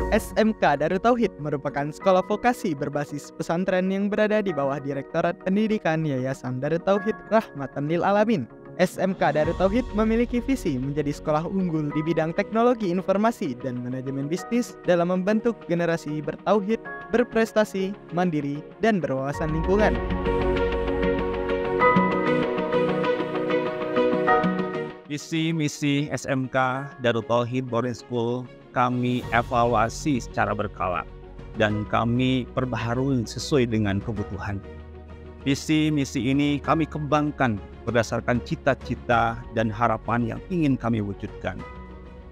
SMK Darut Tauhid merupakan sekolah vokasi berbasis pesantren yang berada di bawah Direktorat Pendidikan Yayasan Darut Tauhid Rahmatan lil Alamin. SMK Darut Tauhid memiliki visi menjadi sekolah unggul di bidang teknologi informasi dan manajemen bisnis dalam membentuk generasi bertauhid, berprestasi, mandiri, dan berwawasan lingkungan. Visi misi SMK Darut Tauhid Boarding School kami evaluasi secara berkala dan kami perbaharui sesuai dengan kebutuhan. Visi misi ini kami kembangkan berdasarkan cita-cita dan harapan yang ingin kami wujudkan.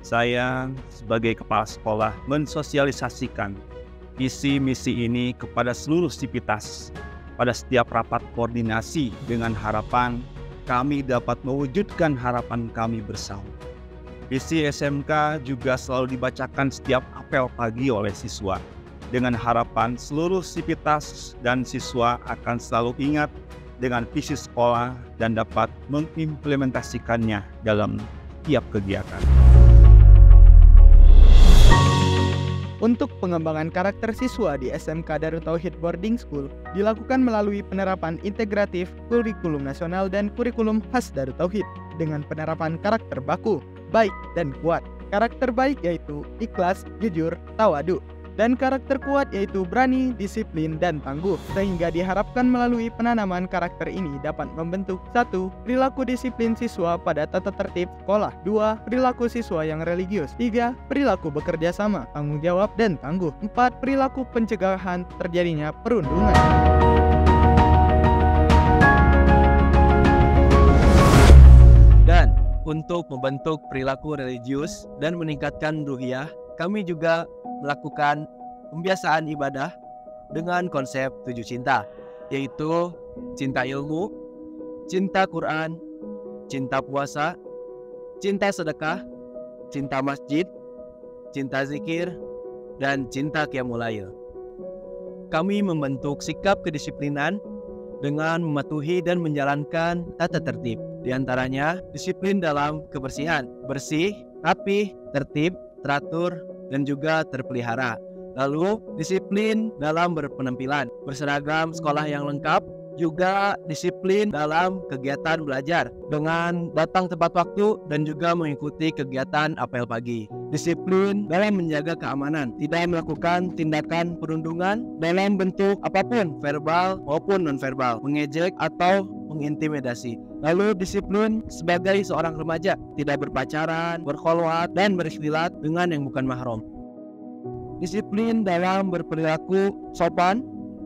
Saya sebagai kepala sekolah mensosialisasikan visi misi ini kepada seluruh sivitas pada setiap rapat koordinasi dengan harapan kami dapat mewujudkan harapan kami bersama. Visi SMK juga selalu dibacakan setiap apel pagi oleh siswa, dengan harapan seluruh sivitas dan siswa akan selalu ingat dengan visi sekolah dan dapat mengimplementasikannya dalam setiap kegiatan. Untuk pengembangan karakter siswa di SMK Darut Tauhid Boarding School dilakukan melalui penerapan integratif kurikulum nasional dan kurikulum khas Darut Tauhid dengan penerapan karakter baku, baik dan kuat. Karakter baik yaitu ikhlas, jujur, tawadu, dan karakter kuat yaitu berani, disiplin, dan tangguh. Sehingga diharapkan melalui penanaman karakter ini dapat membentuk 1. Perilaku disiplin siswa pada tata tertib sekolah. 2. Perilaku siswa yang religius. 3. Perilaku bekerja sama, tanggung jawab, dan tangguh. 4. Perilaku pencegahan terjadinya perundungan. Dan untuk membentuk perilaku religius dan meningkatkan ruhiyah, kami juga melakukan pembiasaan ibadah dengan konsep 7 cinta, yaitu cinta ilmu, cinta Quran, cinta puasa, cinta sedekah, cinta masjid, cinta zikir, dan cinta qiyamul lail. Kami membentuk sikap kedisiplinan dengan mematuhi dan menjalankan tata tertib. Di antaranya disiplin dalam kebersihan, bersih, rapi, tertib, teratur, dan juga terpelihara. Lalu disiplin dalam berpenampilan, berseragam sekolah yang lengkap, juga disiplin dalam kegiatan belajar dengan datang tepat waktu dan juga mengikuti kegiatan apel pagi. Disiplin dalam menjaga keamanan, tidak melakukan tindakan perundungan dalam bentuk apapun, verbal maupun nonverbal, mengejek atau mengintimidasi. Lalu disiplin sebagai seorang remaja, tidak berpacaran, berkholwat, dan berikhtilat dengan yang bukan mahram. Disiplin dalam berperilaku sopan,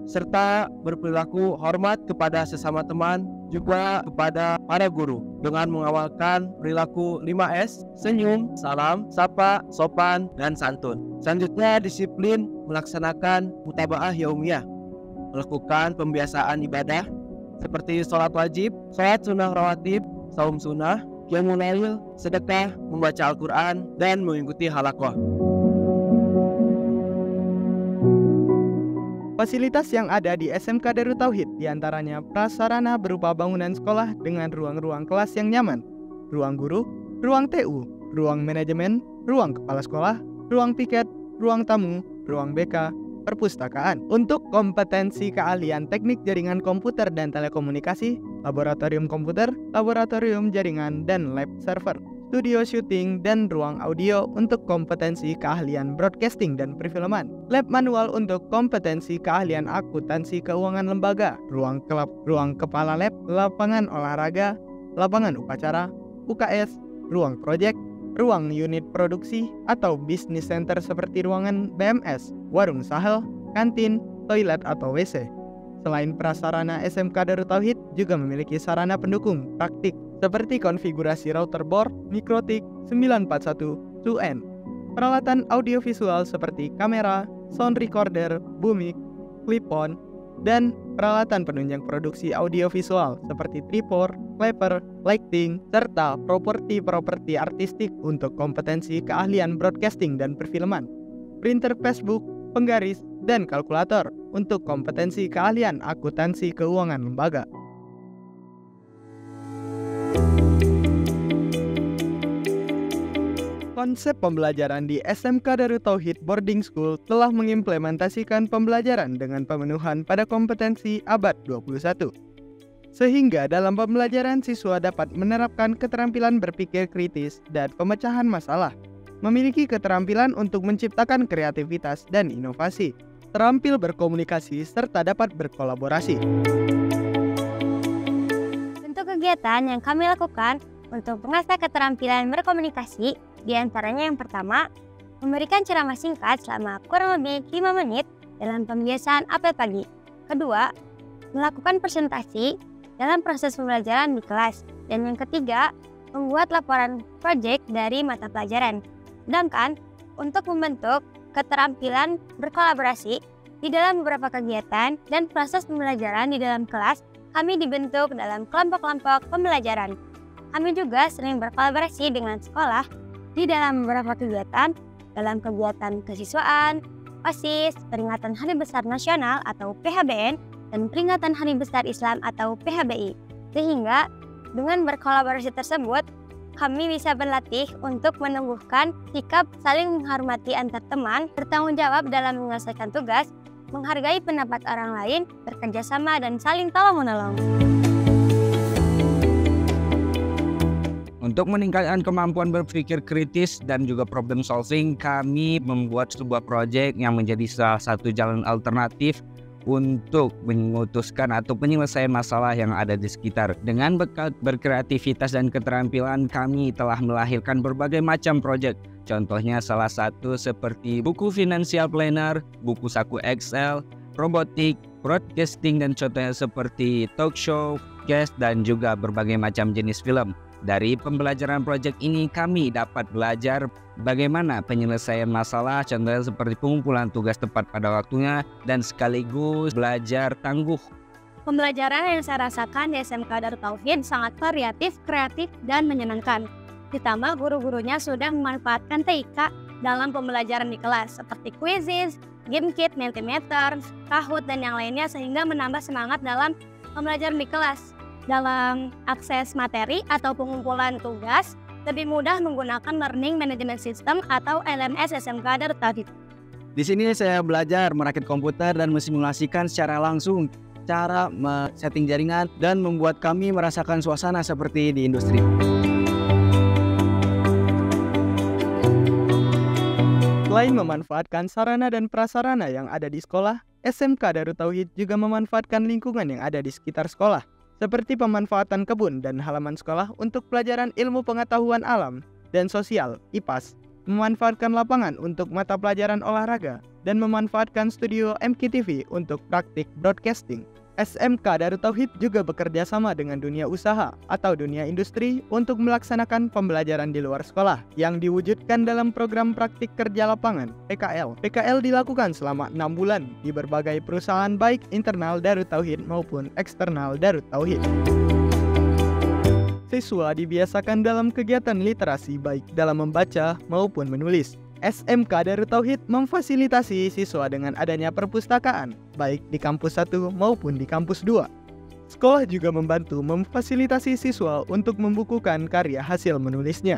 serta berperilaku hormat kepada sesama teman, juga kepada para guru, dengan mengawalkan perilaku 5S, senyum, salam, sapa, sopan, dan santun. Selanjutnya disiplin melaksanakan mutabaah yaumiyah, melakukan pembiasaan ibadah seperti sholat wajib, sholat sunnah rawatib, saum sunnah, qiyamul lail, sedekah, membaca Al-Quran, dan mengikuti halaqah. Fasilitas yang ada di SMK Darut Tauhid diantaranya prasarana berupa bangunan sekolah dengan ruang-ruang kelas yang nyaman, ruang guru, ruang TU, ruang manajemen, ruang kepala sekolah, ruang piket, ruang tamu, ruang BK, perpustakaan. Untuk kompetensi keahlian teknik jaringan komputer dan telekomunikasi, laboratorium komputer, laboratorium jaringan, dan lab server, studio syuting, dan ruang audio untuk kompetensi keahlian broadcasting dan perfilman, lab manual untuk kompetensi keahlian akuntansi keuangan lembaga, ruang klub, ruang kepala lab, lapangan olahraga, lapangan upacara, UKS, ruang proyek, ruang unit produksi atau business center seperti ruangan BMS, warung sahel, kantin, toilet atau WC. Selain prasarana, SMK Darut Tauhid juga memiliki sarana pendukung praktik seperti konfigurasi router board, mikrotik 941 2N, peralatan audiovisual seperti kamera, sound recorder, boommic, clip-on, dan peralatan penunjang produksi audiovisual seperti tripod, clapper, lighting, serta properti artistik untuk kompetensi keahlian broadcasting dan perfilman, printer Facebook, penggaris, dan kalkulator untuk kompetensi keahlian akuntansi keuangan lembaga. Konsep pembelajaran di SMK Darut Tauhid Boarding School telah mengimplementasikan pembelajaran dengan pemenuhan pada kompetensi abad 21. Sehingga dalam pembelajaran siswa dapat menerapkan keterampilan berpikir kritis dan pemecahan masalah, memiliki keterampilan untuk menciptakan kreativitas dan inovasi, terampil berkomunikasi, serta dapat berkolaborasi. Bentuk kegiatan yang kami lakukan untuk mengasah keterampilan berkomunikasi, diantaranya yang pertama, memberikan ceramah singkat selama kurang lebih 5 menit dalam pembiasaan apel pagi. Kedua, melakukan presentasi dalam proses pembelajaran di kelas. Dan yang ketiga, membuat laporan proyek dari mata pelajaran. Sedangkan, untuk membentuk keterampilan berkolaborasi di dalam beberapa kegiatan dan proses pembelajaran di dalam kelas, kami dibentuk dalam kelompok-kelompok pembelajaran. Kami juga sering berkolaborasi dengan sekolah di dalam beberapa kegiatan, dalam kegiatan kesiswaan, OSIS, peringatan Hari Besar Nasional atau PHBN, dan peringatan Hari Besar Islam atau PHBI. Sehingga dengan berkolaborasi tersebut, kami bisa berlatih untuk menumbuhkan sikap saling menghormati antar teman, bertanggung jawab dalam menyelesaikan tugas, menghargai pendapat orang lain, bekerja sama, dan saling tolong-menolong. Untuk meningkatkan kemampuan berpikir kritis dan juga problem solving, kami membuat sebuah proyek yang menjadi salah satu jalan alternatif untuk memutuskan atau penyelesaian masalah yang ada di sekitar. Dengan bekal berkreativitas dan keterampilan, kami telah melahirkan berbagai macam proyek. Contohnya salah satu seperti buku financial planner, buku saku Excel, robotik, broadcasting, dan contohnya seperti talk show, cast, dan juga berbagai macam jenis film. Dari pembelajaran proyek ini kami dapat belajar bagaimana penyelesaian masalah, contohnya seperti pengumpulan tugas tepat pada waktunya, dan sekaligus belajar tangguh. Pembelajaran yang saya rasakan di SMK Darut Tauhid sangat variatif, kreatif, dan menyenangkan. Ditambah guru-gurunya sudah memanfaatkan TIK dalam pembelajaran di kelas, seperti quizzes, game kit, Mentimeter, Kahoot, dan yang lainnya, sehingga menambah semangat dalam pembelajaran di kelas. Dalam akses materi atau pengumpulan tugas, lebih mudah menggunakan Learning Management System atau LMS SMK Darut Tauhid. Di sini saya belajar merakit komputer dan mensimulasikan secara langsung cara setting jaringan dan membuat kami merasakan suasana seperti di industri. Selain memanfaatkan sarana dan prasarana yang ada di sekolah, SMK Darut Tauhid juga memanfaatkan lingkungan yang ada di sekitar sekolah, seperti pemanfaatan kebun dan halaman sekolah untuk pelajaran ilmu pengetahuan alam dan sosial (IPAS), memanfaatkan lapangan untuk mata pelajaran olahraga, dan memanfaatkan studio MKTV untuk praktik broadcasting. SMK Darut Tauhid juga bekerja sama dengan dunia usaha atau dunia industri untuk melaksanakan pembelajaran di luar sekolah yang diwujudkan dalam program praktik kerja lapangan (PKL). PKL dilakukan selama 6 bulan di berbagai perusahaan baik internal Darut Tauhid maupun eksternal Darut Tauhid. Siswa dibiasakan dalam kegiatan literasi baik dalam membaca maupun menulis. SMK Darut Tauhid memfasilitasi siswa dengan adanya perpustakaan, baik di kampus 1 maupun di kampus 2. Sekolah juga membantu memfasilitasi siswa untuk membukukan karya hasil menulisnya.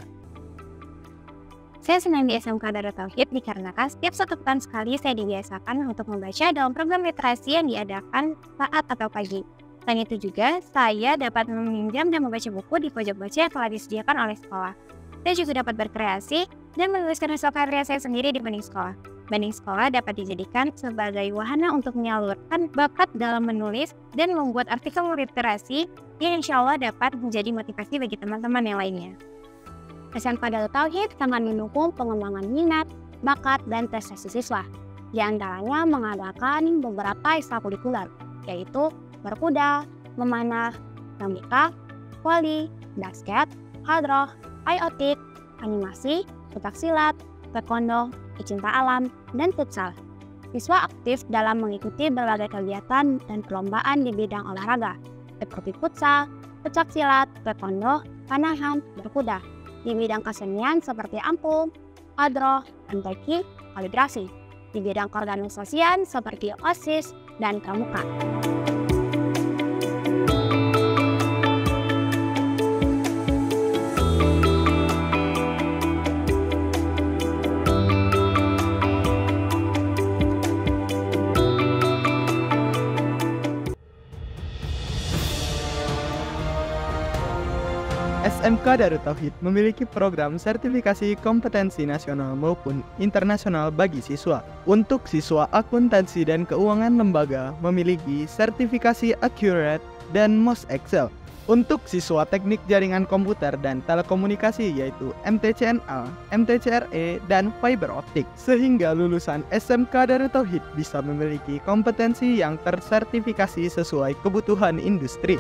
Saya senang di SMK Darut Tauhid dikarenakan setiap 1 pekan sekali saya dibiasakan untuk membaca dalam program literasi yang diadakan saat atau pagi. Selain itu juga, saya dapat meminjam dan membaca buku di pojok baca yang telah disediakan oleh sekolah. Saya juga dapat berkreasi dan menuliskan hasil karya saya sendiri di banding sekolah. Banding sekolah dapat dijadikan sebagai wahana untuk menyalurkan bakat dalam menulis dan membuat artikel literasi yang insya Allah dapat menjadi motivasi bagi teman-teman yang lainnya. SMK Darut Tauhid sangat mendukung pengembangan minat, bakat, dan prestasi siswa. Di antaranya mengadakan beberapa ekstrakurikuler, yaitu berkuda, memanah, pramuka, voli, basket, hadroh, IoT, animasi, pencaksilat, taekwondo, pecinta alam, dan futsal. Siswa aktif dalam mengikuti berbagai kegiatan dan perlombaan di bidang olahraga, seperti futsal, pencaksilat, taekwondo, panahan, berkuda. Di bidang kesenian seperti ampul, hadroh, anteki, kaligrasi. Di bidang keorganisasian seperti OSIS dan pramuka. SMK Darut Tauhid memiliki program sertifikasi kompetensi nasional maupun internasional bagi siswa. Untuk siswa akuntansi dan keuangan lembaga memiliki sertifikasi Accurate dan Most Excel. Untuk siswa teknik jaringan komputer dan telekomunikasi yaitu MTCNA, MTCRE, dan fiber optik. Sehingga lulusan SMK Darut Tauhid bisa memiliki kompetensi yang tersertifikasi sesuai kebutuhan industri.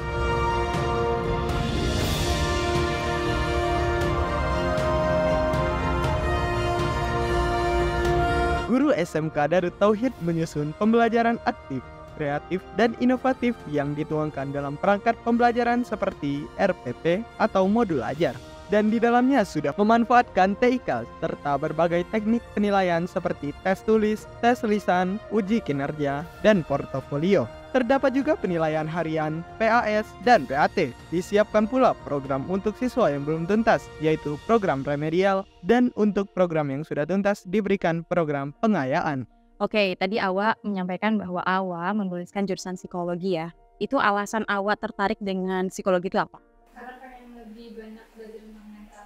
Guru SMK Darut Tauhid menyusun pembelajaran aktif, kreatif, dan inovatif yang dituangkan dalam perangkat pembelajaran seperti RPP atau modul ajar. Dan di dalamnya sudah memanfaatkan TIK serta berbagai teknik penilaian seperti tes tulis, tes lisan, uji kinerja, dan portofolio. Terdapat juga penilaian harian, PAS, dan PAT. Disiapkan pula program untuk siswa yang belum tuntas, yaitu program remedial, dan untuk program yang sudah tuntas diberikan program pengayaan. Oke, tadi Awa menyampaikan bahwa Awa menuliskan jurusan psikologi ya. Itu alasan Awa tertarik dengan psikologi itu apa? Karena pengen lebih banyak belajar tentang mental.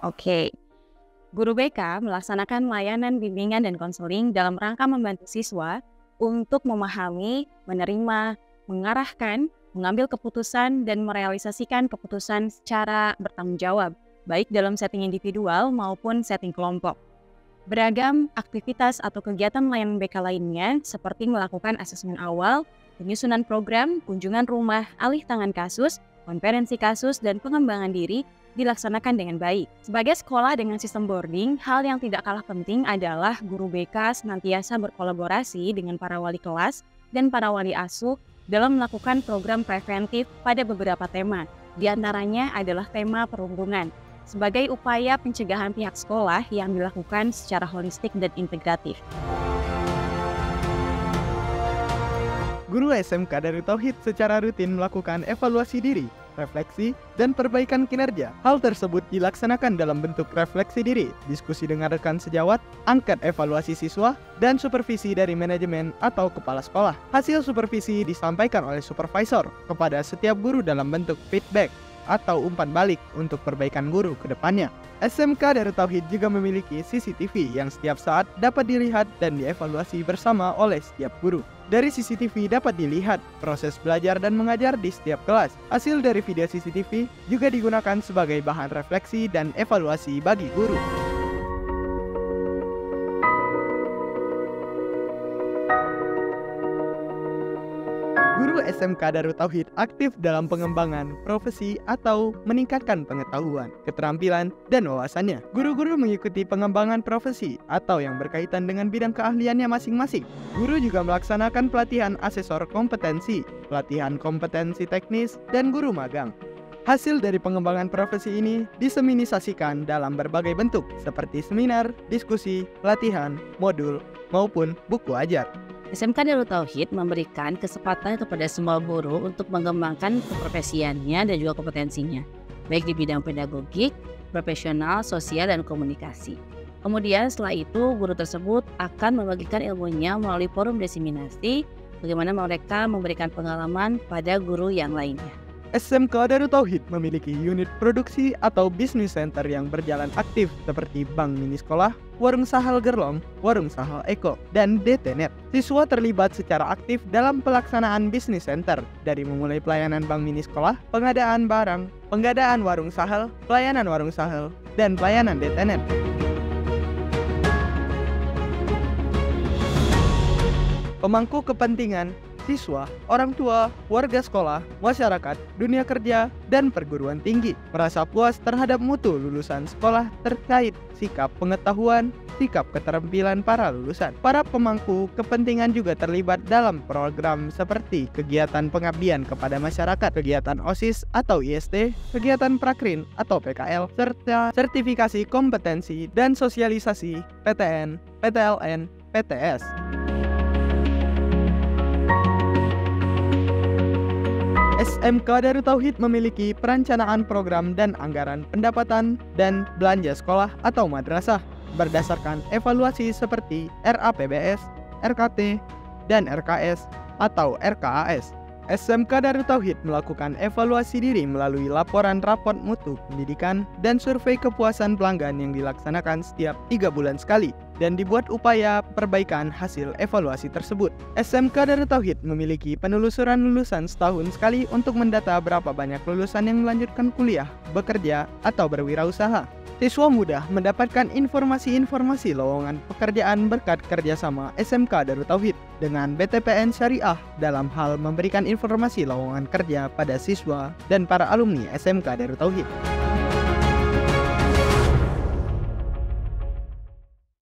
Oke. Guru BK melaksanakan layanan bimbingan dan konseling dalam rangka membantu siswa untuk memahami, menerima, mengarahkan, mengambil keputusan, dan merealisasikan keputusan secara bertanggung jawab, baik dalam setting individual maupun setting kelompok. Beragam aktivitas atau kegiatan layanan BK lainnya seperti melakukan asesmen awal, penyusunan program, kunjungan rumah, alih tangan kasus, konferensi kasus, dan pengembangan diri dilaksanakan dengan baik. Sebagai sekolah dengan sistem boarding, hal yang tidak kalah penting adalah guru BK senantiasa berkolaborasi dengan para wali kelas dan para wali asuh dalam melakukan program preventif pada beberapa tema. Di antaranya adalah tema perundungan, sebagai upaya pencegahan pihak sekolah yang dilakukan secara holistik dan integratif. Guru SMK Darut Tauhid secara rutin melakukan evaluasi diri, refleksi, dan perbaikan kinerja. Hal tersebut dilaksanakan dalam bentuk refleksi diri, diskusi dengan rekan sejawat, angkat evaluasi siswa, dan supervisi dari manajemen atau kepala sekolah. Hasil supervisi disampaikan oleh supervisor kepada setiap guru dalam bentuk feedback atau umpan balik untuk perbaikan guru ke depannya. SMK Darut Tauhid juga memiliki CCTV yang setiap saat dapat dilihat dan dievaluasi bersama oleh setiap guru. Dari CCTV dapat dilihat proses belajar dan mengajar di setiap kelas. Hasil dari video CCTV juga digunakan sebagai bahan refleksi dan evaluasi bagi guru. Guru SMK Darut Tauhid aktif dalam pengembangan profesi atau meningkatkan pengetahuan, keterampilan, dan wawasannya. Guru-guru mengikuti pengembangan profesi atau yang berkaitan dengan bidang keahliannya masing-masing. Guru juga melaksanakan pelatihan asesor kompetensi, pelatihan kompetensi teknis, dan guru magang. Hasil dari pengembangan profesi ini diseminisasikan dalam berbagai bentuk seperti seminar, diskusi, pelatihan, modul, maupun buku ajar. SMK Darut Tauhid memberikan kesempatan kepada semua guru untuk mengembangkan keprofesiannya dan juga kompetensinya, baik di bidang pedagogik, profesional, sosial, dan komunikasi. Kemudian setelah itu, guru tersebut akan membagikan ilmunya melalui forum diseminasi, bagaimana mereka memberikan pengalaman pada guru yang lainnya. SMK Darut Tauhid memiliki unit produksi atau bisnis center yang berjalan aktif seperti Bank Mini Sekolah, Warung Sahal Gerlong, Warung Sahal Eko, dan DTNet. Siswa terlibat secara aktif dalam pelaksanaan bisnis center, dari memulai pelayanan Bank Mini Sekolah, pengadaan barang, pengadaan Warung Sahal, pelayanan Warung Sahal, dan pelayanan DTNet. Pemangku kepentingan siswa, orang tua, warga sekolah, masyarakat, dunia kerja, dan perguruan tinggi merasa puas terhadap mutu lulusan sekolah terkait sikap pengetahuan, sikap keterampilan para lulusan. Para pemangku kepentingan juga terlibat dalam program seperti kegiatan pengabdian kepada masyarakat, kegiatan OSIS atau IST, kegiatan Prakrin atau PKL, serta sertifikasi kompetensi dan sosialisasi PTN, PTLN, PTS. SMK Darut Tauhid memiliki perencanaan program dan anggaran pendapatan dan belanja sekolah atau madrasah berdasarkan evaluasi seperti RAPBS, RKT, dan RKS atau RKAS. SMK Darut Tauhid melakukan evaluasi diri melalui laporan raport mutu pendidikan dan survei kepuasan pelanggan yang dilaksanakan setiap 3 bulan sekali dan dibuat upaya perbaikan hasil evaluasi tersebut. SMK Darut Tauhid memiliki penelusuran lulusan setahun sekali untuk mendata berapa banyak lulusan yang melanjutkan kuliah, bekerja, atau berwirausaha. Siswa mudah mendapatkan informasi-informasi lowongan pekerjaan berkat kerjasama SMK Darut Tauhid dengan BTPN Syariah dalam hal memberikan informasi lowongan kerja pada siswa dan para alumni SMK Darut Tauhid.